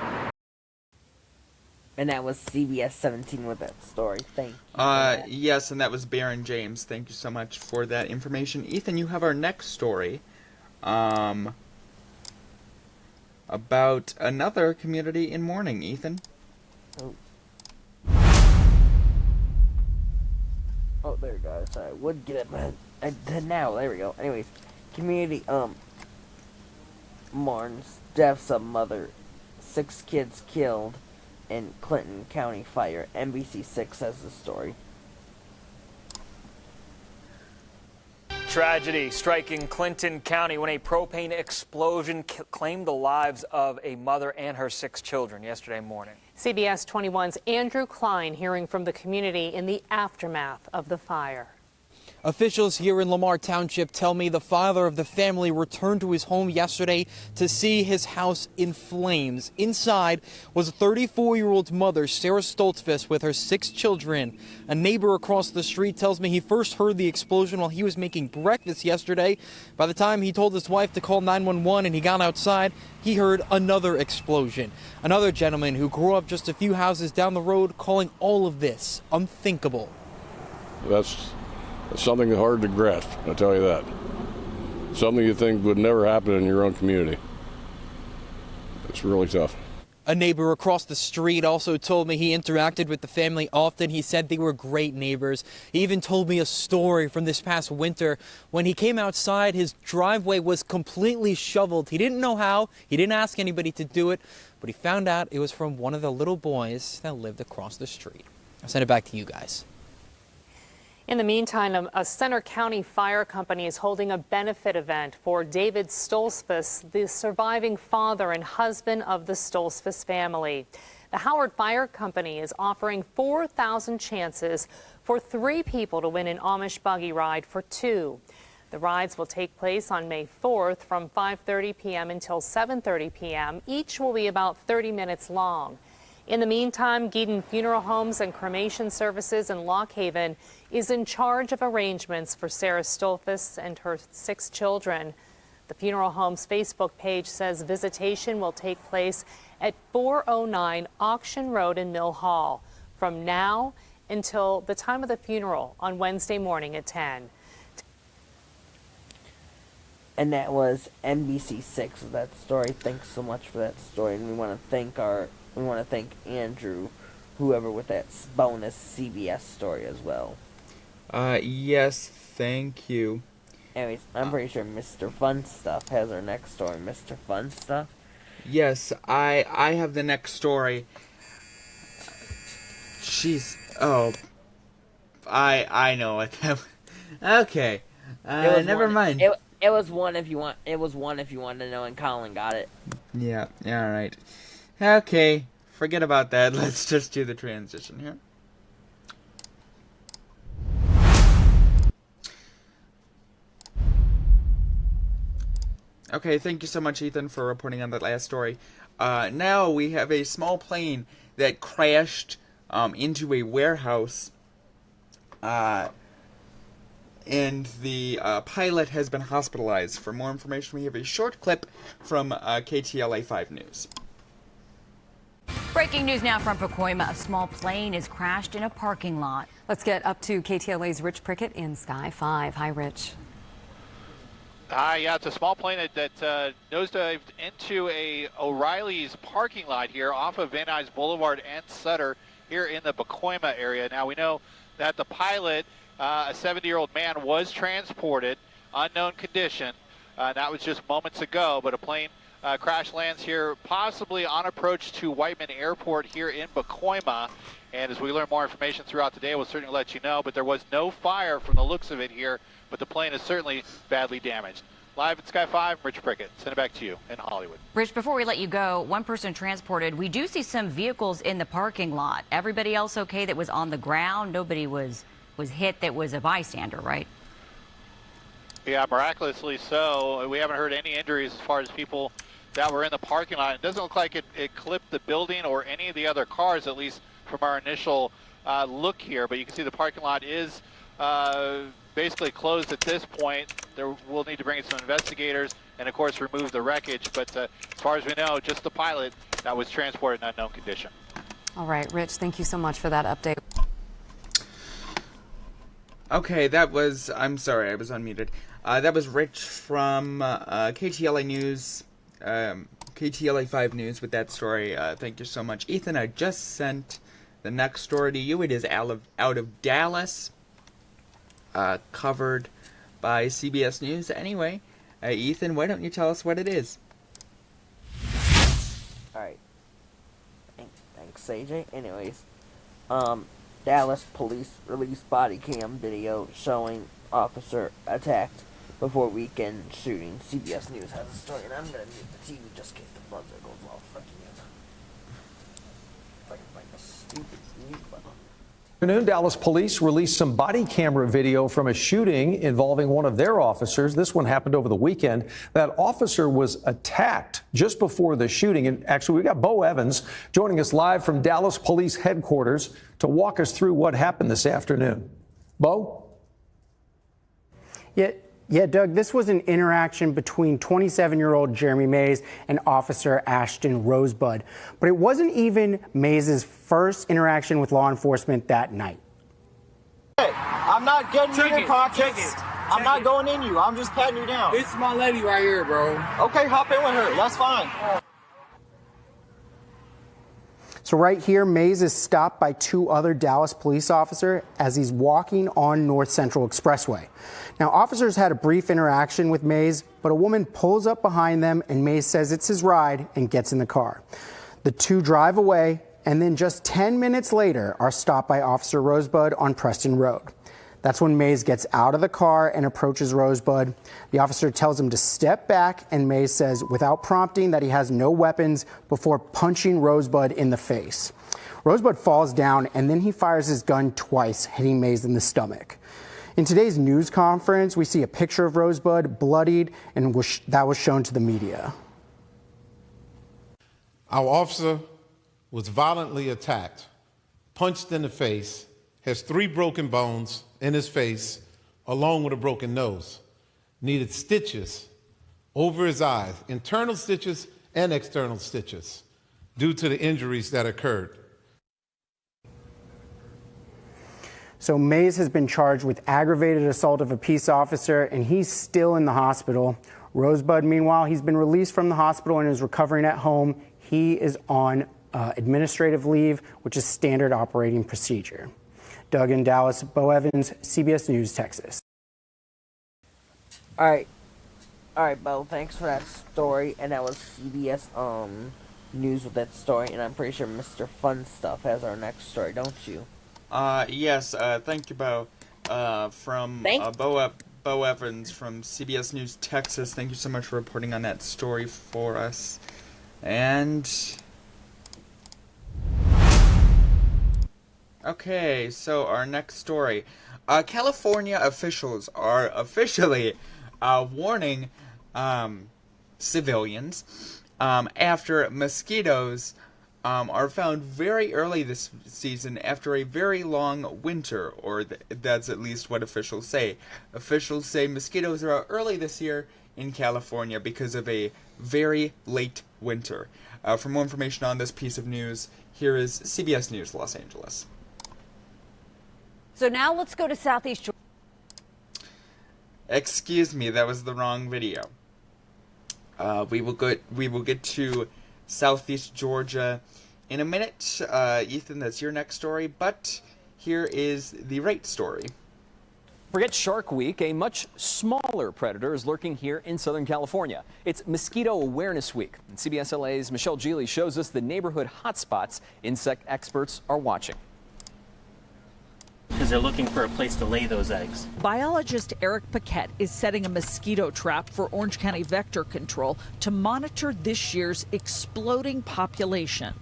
And that was CBS 17 with that story. Thank you. Yes, and that was Baron James. Thank you so much for that information. Ethan, you have our next story. About another community in mourning, Ethan. Oh, there you go. Sorry, I would get it, but I did now. There we go. Anyways, community mourns deaths of mother, 6 kids killed in Clinton County fire. NBC6 has the story. Tragedy striking Clinton County when a propane explosion claimed the lives of a mother and her 6 children yesterday morning. CBS 21's Andrew Klein hearing from the community in the aftermath of the fire. Officials here in Lamar Township tell me the father of the family returned to his home yesterday to see his house in flames. Inside was a 34-year-old mother, Sarah Stoltzfus, with her 6 children. A neighbor across the street tells me he first heard the explosion while he was making breakfast yesterday. By the time he told his wife to call 911 and he got outside, he heard another explosion. Another gentleman who grew up just a few houses down the road calling all of this unthinkable. That's something hard to grasp, I'll tell you that. Something you think would never happen in your own community. It's really tough. A neighbor across the street also told me he interacted with the family often. He said they were great neighbors. He even told me a story from this past winter. When he came outside, his driveway was completely shoveled. He didn't know how. He didn't ask anybody to do it, but he found out it was from one of the little boys that lived across the street. I'll send it back to you guys. In the meantime, a Center County Fire Company is holding a benefit event for David Stoltzfus, the surviving father and husband of the Stoltzfus family. The Howard Fire Company is offering 4,000 chances for 3 people to win an Amish buggy ride for 2. The rides will take place on May 4th from 5:30 p.m. until 7:30 p.m. Each will be about 30 minutes long. In the meantime, Geeden Funeral Homes and Cremation Services in Lock Haven is in charge of arrangements for Sarah Stoltzfus and her 6 children. The funeral home's Facebook page says visitation will take place at 409 Auction Road in Mill Hall from now until the time of the funeral on Wednesday morning at 10. And that was NBC6 with that story. Thanks so much for that story, and we want to thank Andrew, whoever, with that bonus CBS story as well. Yes, thank you. Anyways, I'm pretty sure Mr. Fun Stuff has our next story. Mr. Fun Stuff? Yes, I have the next story. Jeez. Oh. I know it. Okay. Never mind. It was one if you want. It was one if you wanted to know, and Colin got it. Yeah. All right. Okay. Forget about that. Let's just do the transition here. Okay, thank you so much, Ethan, for reporting on that last story. Now we have a small plane that crashed into a warehouse, and the pilot has been hospitalized. For more information, we have a short clip from KTLA 5 News. Breaking news now from Pacoima. A small plane is crashed in a parking lot. Let's get up to KTLA's Rich Prickett in Sky 5. Hi, Rich. Yeah, it's a small plane that nosedived into a O'Reilly's parking lot here off of Van Nuys Boulevard and Sutter here in the Pacoima area. Now, we know that the pilot, a 70-year-old man, was transported, unknown condition. That was just moments ago, but a plane crash lands here, possibly on approach to Whiteman Airport here in Pacoima. And as we learn more information throughout the day, we'll certainly let you know. But there was no fire from the looks of it here, but the plane is certainly badly damaged. Live at Sky 5, Rich Prickett. Send it back to you in Hollywood. Rich, before we let you go, one person transported. We do see some vehicles in the parking lot. Everybody else okay that was on the ground? Nobody was hit that was a bystander, right? Yeah, miraculously so. We haven't heard any injuries as far as people that were in the parking lot. It doesn't look like it clipped the building or any of the other cars, at least from our initial look here. But you can see the parking lot is basically closed at this point. We'll need to bring in some investigators and, of course, remove the wreckage. But as far as we know, just the pilot that was transported in unknown condition. All right, Rich, thank you so much for that update. Okay, I'm sorry, I was unmuted. That was Rich from KTLA News, KTLA 5 News with that story. Thank you so much. Ethan, I just sent the next story to you. It is out of Dallas, covered by CBS News. Anyway, Ethan, why don't you tell us what it is? Alright. Thanks, AJ. Anyways, Dallas police released body cam video showing officer attacked before weekend shooting. CBS News has a story, and I'm going to mute the TV just in case the buzzer goes off. If I can find the stupid mute button. Afternoon, Dallas police released some body camera video from a shooting involving one of their officers. This one happened over the weekend. That officer was attacked just before the shooting. And actually, we got Bo Evans joining us live from Dallas Police Headquarters to walk us through what happened this afternoon. Bo? Yeah, Doug, this was an interaction between 27-year-old Jeremy Mays and Officer Ashton Rosebud. But it wasn't even Mays' first interaction with law enforcement that night. Hey, I'm not getting in your pockets. I'm not going in you. I'm just patting you down. This is my lady right here, bro. Okay, hop in with her. That's fine. So right here, Mays is stopped by two other Dallas police officers as he's walking on North Central Expressway. Now, officers had a brief interaction with Mays, but a woman pulls up behind them and Mays says it's his ride and gets in the car. The two drive away and then just 10 minutes later are stopped by Officer Rosebud on Preston Road. That's when Mays gets out of the car and approaches Rosebud. The officer tells him to step back, and Mays says, without prompting, that he has no weapons before punching Rosebud in the face. Rosebud falls down, and then he fires his gun twice, hitting Mays in the stomach. In today's news conference, we see a picture of Rosebud bloodied, and that was shown to the media. Our officer was violently attacked, punched in the face, has 3 broken bones in his face, along with a broken nose. Needed stitches over his eyes, internal stitches and external stitches, due to the injuries that occurred. So Mays has been charged with aggravated assault of a peace officer, and he's still in the hospital. Rosebud, meanwhile, he's been released from the hospital and is recovering at home. He is on administrative leave, which is standard operating procedure. Doug in Dallas, Bo Evans, CBS News, Texas. All right, Bo. Thanks for that story, and that was CBS News with that story. And I'm pretty sure Mr. Fun Stuff has our next story, don't you? Yes. Thank you, Bo. From Bo Evans from CBS News, Texas. Thank you so much for reporting on that story for us. And okay, so our next story. California officials are officially warning civilians after mosquitoes are found very early this season after a very long winter, or that's at least what officials say. Officials say mosquitoes are out early this year in California because of a very late winter. For more information on this piece of news, here is CBS News Los Angeles. So now let's go to Southeast Georgia. Excuse me, that was the wrong video. We will get to Southeast Georgia in a minute. Ethan, that's your next story, but here is the rate story. Forget Shark Week, a much smaller predator is lurking here in Southern California. It's Mosquito Awareness Week, and CBS LA's Michelle Geely shows us the neighborhood hotspots insect experts are watching. Because they're looking for a place to lay those eggs. Biologist Eric Paquette is setting a mosquito trap for Orange County Vector Control to monitor this year's exploding population.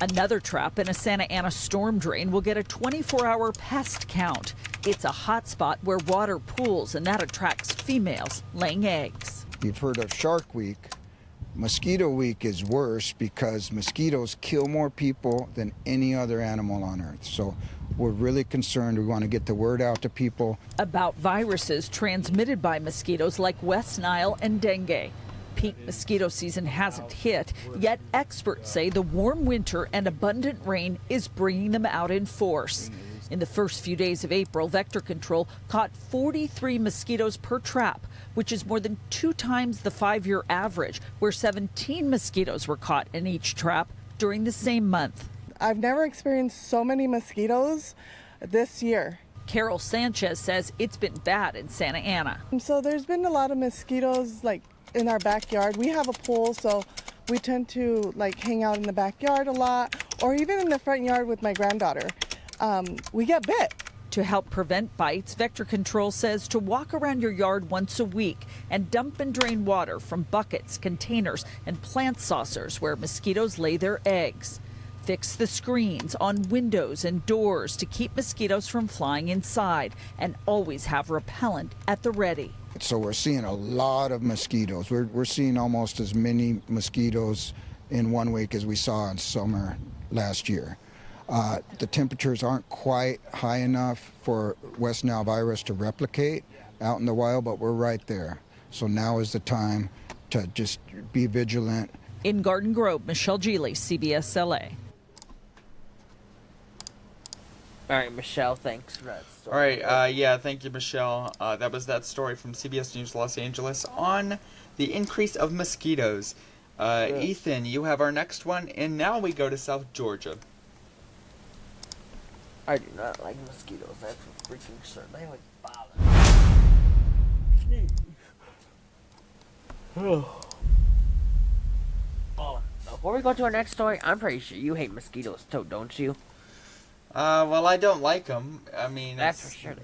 Another trap in a Santa Ana storm drain will get a 24-hour pest count. It's a hot spot where water pools, and that attracts females laying eggs. You've heard of Shark Week. Mosquito Week is worse because mosquitoes kill more people than any other animal on Earth. So we're really concerned. We want to get the word out to people about viruses transmitted by mosquitoes like West Nile and dengue. Peak mosquito season hasn't hit, yet experts say the warm winter and abundant rain is bringing them out in force. In the first few days of April, Vector Control caught 43 mosquitoes per trap, which is more than 2 times the 5-year average, where 17 mosquitoes were caught in each trap during the same month. I've never experienced so many mosquitoes this year. Carol Sanchez says it's been bad in Santa Ana. So there's been a lot of mosquitoes in our backyard. We have a pool, so we tend to hang out in the backyard a lot, or even in the front yard with my granddaughter. We get bit. To help prevent bites, Vector Control says to walk around your yard once a week and dump and drain water from buckets, containers, and plant saucers where mosquitoes lay their eggs. Fix the screens on windows and doors to keep mosquitoes from flying inside, and always have repellent at the ready. So we're seeing a lot of mosquitoes. We're seeing almost as many mosquitoes in 1 week as we saw in summer last year. The temperatures aren't quite high enough for West Nile virus to replicate out in the wild, but we're right there. So now is the time to just be vigilant. In Garden Grove, Michelle Geely, CBS LA. All right, Michelle, thanks for that story. All right, yeah, thank you, Michelle. That was that story from CBS News Los Angeles on the increase of mosquitoes. Ethan, you have our next one, and now we go to South Georgia. I do not like mosquitoes, that's for freaking sure. They would bother me. Oh, before we go to our next story, I'm pretty sure you hate mosquitoes too, don't you? Well, I don't like them. I mean, that's for sure. They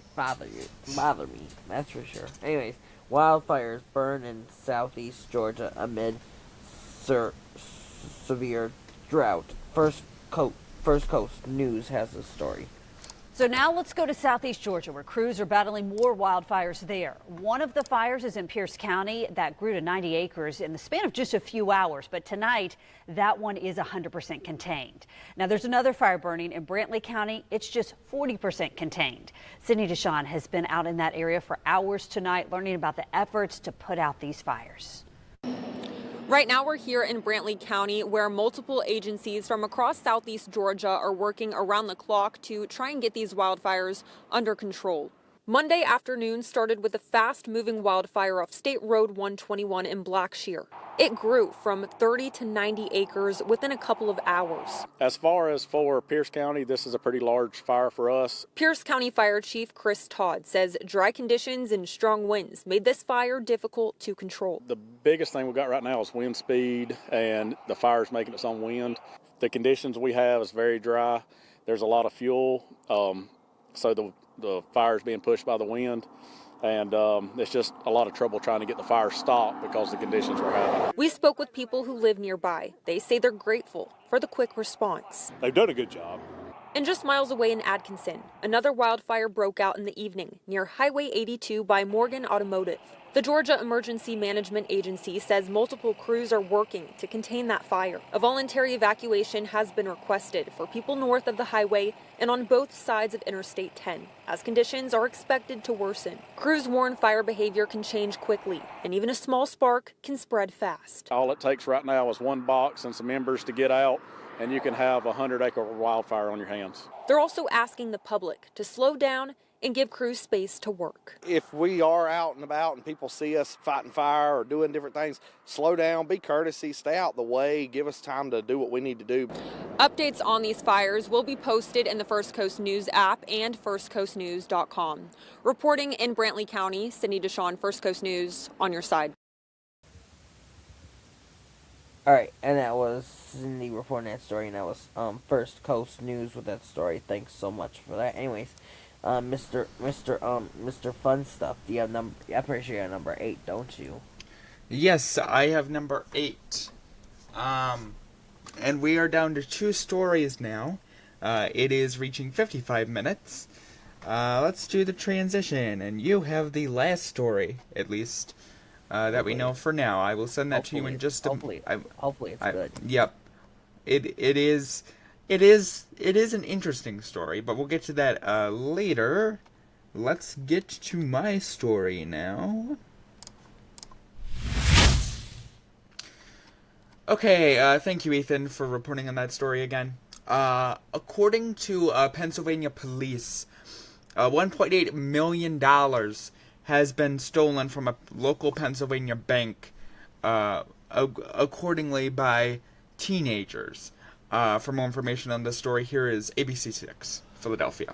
bother me. That's for sure. Anyways, wildfires burn in southeast Georgia amid severe drought. First Coast News has this story. So now let's go to southeast Georgia, where crews are battling more wildfires there. One of the fires is in Pierce County that grew to 90 acres in the span of just a few hours. But tonight, that one is 100% contained. Now, there's another fire burning in Brantley County. It's just 40% contained. Sydney Deshawn has been out in that area for hours tonight, learning about the efforts to put out these fires. Right now we're here in Brantley County, where multiple agencies from across southeast Georgia are working around the clock to try and get these wildfires under control. Monday afternoon started with a fast-moving wildfire off State Road 121 in Blackshear. It grew from 30 to 90 acres within a couple of hours. As far as for Pierce County, this is a pretty large fire for us. Pierce County Fire Chief Chris Todd says dry conditions and strong winds made this fire difficult to control. The biggest thing we got right now is wind speed, and the fire's making its own wind. The conditions we have is very dry. There's a lot of fuel, so the fire's being pushed by the wind, and it's just a lot of trouble trying to get the fire stopped because of the conditions we're having. We spoke with people who live nearby. They say they're grateful for the quick response. They've done a good job. And just miles away in Atkinson, another wildfire broke out in the evening near Highway 82 by Morgan Automotive. The Georgia Emergency Management Agency says multiple crews are working to contain that fire. A voluntary evacuation has been requested for people north of the highway and on both sides of Interstate 10, as conditions are expected to worsen. Crews warn fire behavior can change quickly, and even a small spark can spread fast. All it takes right now is one box and some embers to get out, and you can have a 100-acre wildfire on your hands. They're also asking the public to slow down and give crews space to work. If we are out and about and people see us fighting fire or doing different things, slow down, be courtesy, stay out the way, give us time to do what we need to do. Updates on these fires will be posted in the First Coast News app and firstcoastnews.com. Reporting in Brantley County, Cindy Deshawn, First Coast News, on your side. All right, and that was Cindy reporting that story, and that was First Coast News with that story. Thanks so much for that. Anyways, Mr. Fun Stuff, do you have number? I'm pretty sure you have number 8, don't you? Yes, I have number 8. And we are down to 2 stories now. It is reaching 55 minutes. Let's do the transition, and you have the last story, at least, that we know for now. I will send that to you in just a... Hopefully it's good. Yep. It is an interesting story, but we'll get to that later. Let's get to my story now. Okay, thank you, Ethan, for reporting on that story again. According to Pennsylvania police, $1.8 million has been stolen from a local Pennsylvania bank, accordingly by teenagers. For more information on this story, here is ABC6, Philadelphia.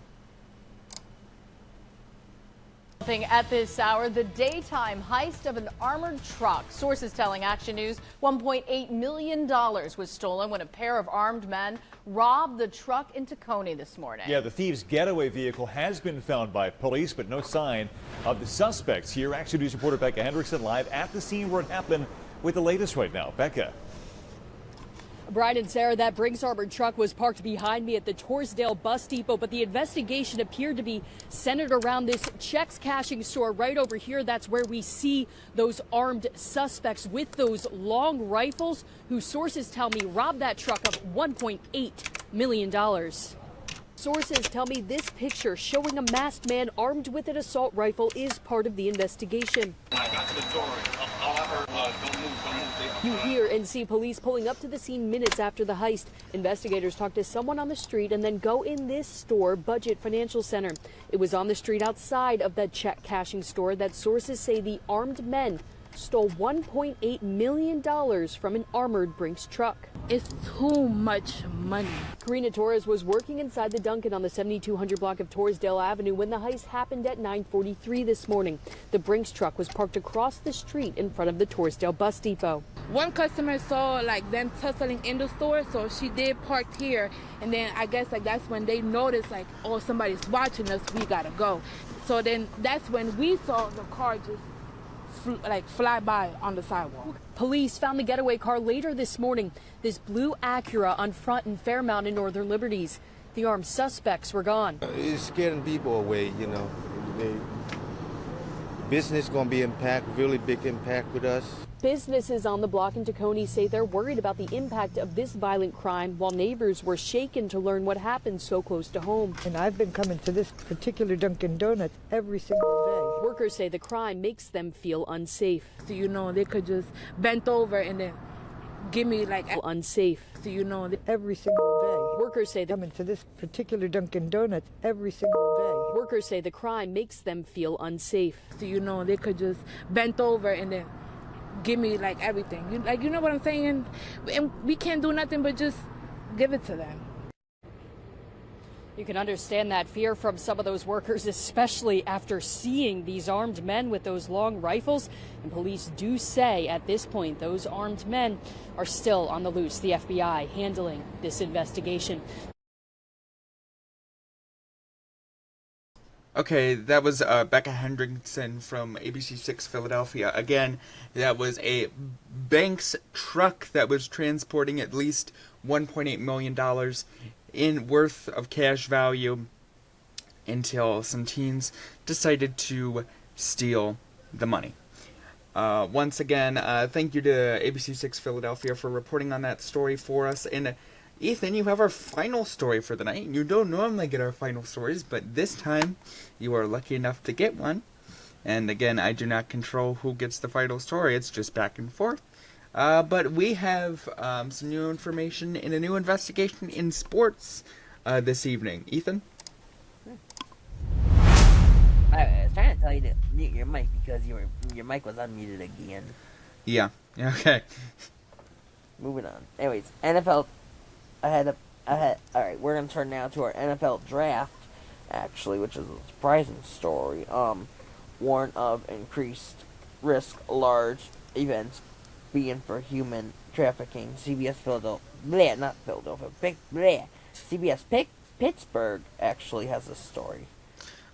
At this hour, the daytime heist of an armored truck. Sources telling Action News $1.8 million was stolen when a pair of armed men robbed the truck in Tacony this morning. Yeah, the thieves' getaway vehicle has been found by police, but no sign of the suspects. Here, Action News reporter Becca Hendrickson live at the scene where it happened with the latest right now. Becca. Brian and Sarah, that Brinks armored truck was parked behind me at the Torresdale bus depot, but the investigation appeared to be centered around this checks cashing store right over here. That's where we see those armed suspects with those long rifles, who sources tell me robbed that truck of $1.8 million. Sources tell me this picture showing a masked man armed with an assault rifle is part of the investigation. You hear and see police pulling up to the scene minutes after the heist. Investigators talk to someone on the street and then go in this store, Budget Financial Center. It was on the street outside of the check cashing store that sources say the armed men stole $1.8 million from an armored Brinks truck. It's too much money. Karina Torres was working inside the Dunkin' on the 7200 block of Torresdale Avenue when the heist happened at 9:43 this morning. The Brinks truck was parked across the street in front of the Torresdale bus depot. One customer saw them tussling in the store, so she did park here, and then I guess that's when they noticed oh, somebody's watching us, we gotta go. So then that's when we saw the car just fly by on the sidewalk. Police found the getaway car later this morning, this blue Acura on Front and Fairmount in Northern Liberties. The armed suspects were gone. It's scaring people away, business going to be really big impact with us. Businesses on the block in Tacony say they're worried about the impact of this violent crime, while neighbors were shaken to learn what happened so close to home. And I've been coming to this particular Dunkin' Donuts every single day. Workers say the crime makes them feel unsafe. So, they could just bent over and then give me unsafe. So, every single day. Workers say coming to this particular Dunkin' Donuts every single day. Workers say the crime makes them feel unsafe. So, they could just bent over and then give me everything. You know what I'm saying? And we can't do nothing but just give it to them. You can understand that fear from some of those workers, especially after seeing these armed men with those long rifles. And police do say at this point those armed men are still on the loose. The FBI handling this investigation. Okay, that was Becca Hendrickson from ABC6 Philadelphia. Again, that was a bank's truck that was transporting at least $1.8 million in worth of cash value until some teens decided to steal the money. Once again, thank you to ABC6 Philadelphia for reporting on that story for us. And Ethan, you have our final story for the night. You don't normally get our final stories, but this time you are lucky enough to get one. And again, I do not control who gets the final story. It's just back and forth. But we have some new information in a new investigation in sports this evening. Ethan? I was trying to tell you to mute your mic because your mic was unmuted again. Yeah. Okay. Moving on. Anyways, NFL ahead. Alright, we're gonna turn now to our NFL draft, actually, which is a surprising story. Warn of increased risk, large events being for human trafficking. CBS Philadelphia, not Philadelphia, CBS Pittsburgh actually has a story.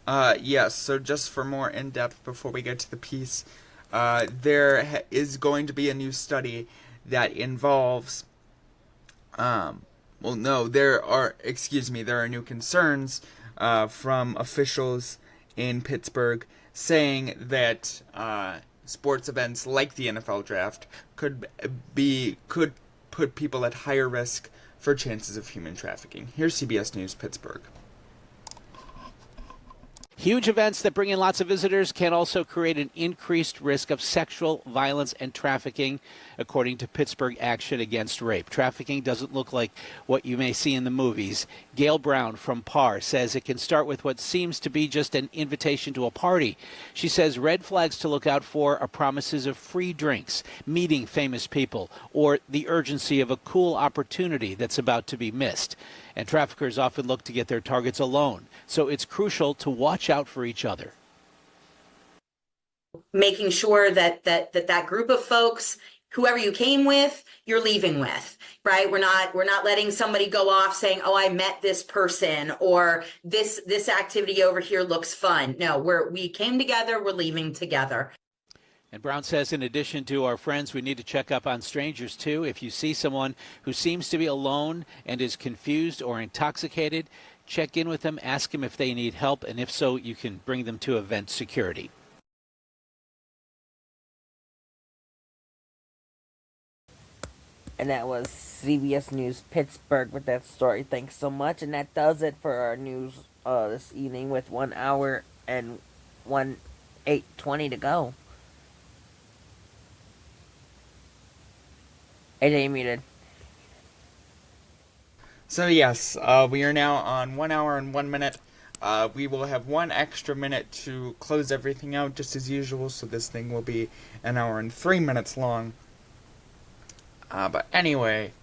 Yes, so just for more in-depth before we get to the piece, there is going to be a new study that involves, there are new concerns from officials in Pittsburgh saying that sports events like the NFL draft could put people at higher risk for chances of human trafficking. Here's CBS News Pittsburgh. Huge events that bring in lots of visitors can also create an increased risk of sexual violence and trafficking, according to Pittsburgh Action Against Rape. Trafficking doesn't look like what you may see in the movies. Gail Brown from PAR says it can start with what seems to be just an invitation to a party. She says red flags to look out for are promises of free drinks, meeting famous people, or the urgency of a cool opportunity that's about to be missed. And traffickers often look to get their targets alone, so it's crucial to watch out for each other. Making sure that group of folks, whoever you came with, you're leaving with, right? We're not letting somebody go off saying, "Oh, I met this person," or this activity over here looks fun. No, we came together, we're leaving together. And Brown says, in addition to our friends, we need to check up on strangers, too. If you see someone who seems to be alone and is confused or intoxicated, check in with them, ask them if they need help, and if so, you can bring them to event security. And that was CBS News Pittsburgh with that story. Thanks so much. And that does it for our news this evening with 1 hour and 8:20 to go. AJ, muted. So yes, we are now on 1 hour and 1 minute. We will have 1 extra minute to close everything out just as usual, so this thing will be 1 hour and 3 minutes long. But anyway,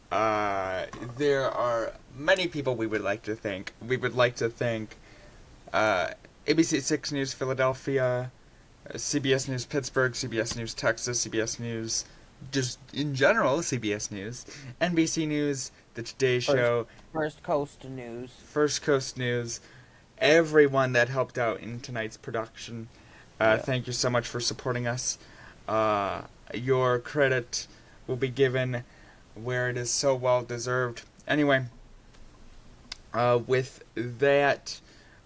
there are many people we would like to thank. We would like to thank ABC 6 News Philadelphia, CBS News Pittsburgh, CBS News Texas, CBS News just in general, CBS News, NBC News, The Today Show, First Coast News, everyone that helped out in tonight's production. Thank you so much for supporting us. Your credit will be given where it is so well deserved. Anyway, with that,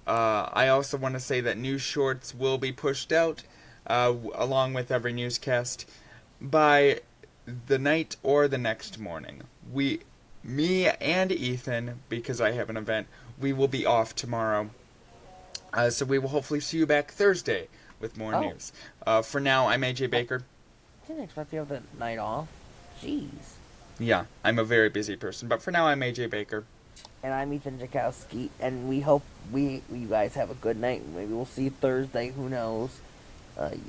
I also want to say that news shorts will be pushed out along with every newscast by the night or the next morning. Me and Ethan, because I have an event, we will be off tomorrow. So we will hopefully see you back Thursday with more news. For now, I'm AJ Baker. I didn't expect you to have the night off. Jeez. Yeah, I'm a very busy person, but for now I'm AJ Baker. And I'm Ethan Jakowski, and we hope you guys have a good night. Maybe we'll see you Thursday, who knows.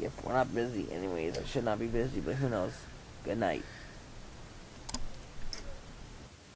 If we're not busy anyways, I should not be busy, but who knows. Good night.